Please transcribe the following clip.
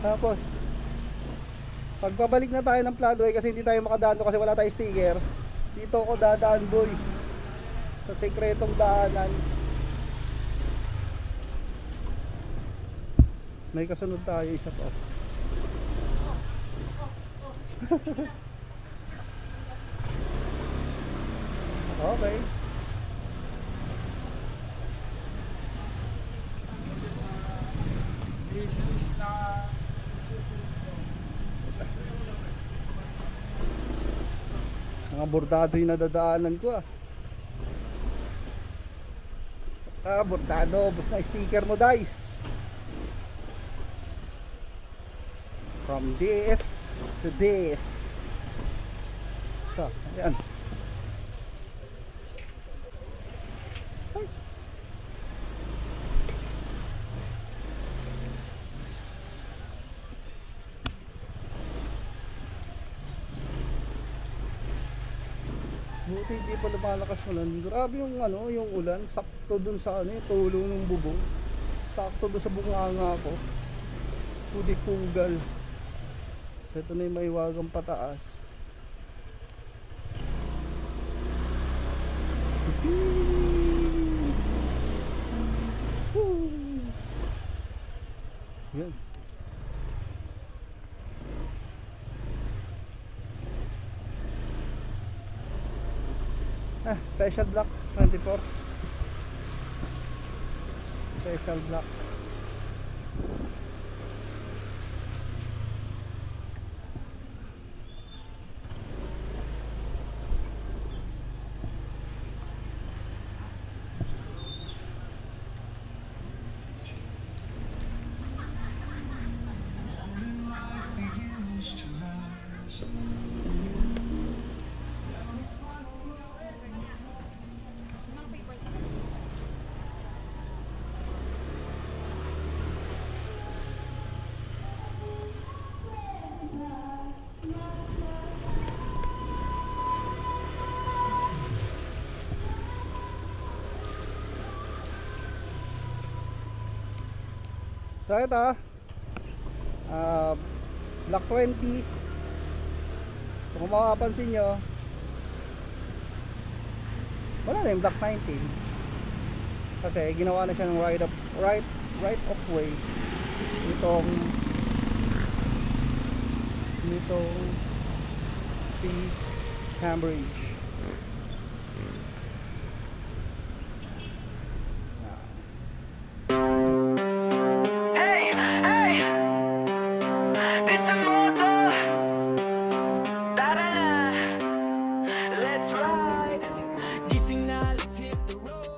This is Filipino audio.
Tapos pagpabalik na tayo ng Floodway, kasi hindi tayo makadaan kasi wala tayong sticker, dito ako dadaan boy, sa sekretong daanan. May kasunod tayo, isa pa. Okay. Mga bordado yung nadadaanan ko ah. Bordado, bus na sticker mo guys. From this to this. So, ayan. Buti hindi pa lumalakas ulan. Grabe yung ano, yung ulan. Sakto dun sa ano, yung tulo ng bubong. Sakto dun sa bunganga ko. Pudik pugal. So ito na yung maiwagang pataas. Yan. Special block 24. Special block. So ito block 20. So kung makapansin nyo, wala na yung block 19 kasi ginawa na siya ng right of way nitong si Cambridge. Let's ride. Gising na, let's hit the road.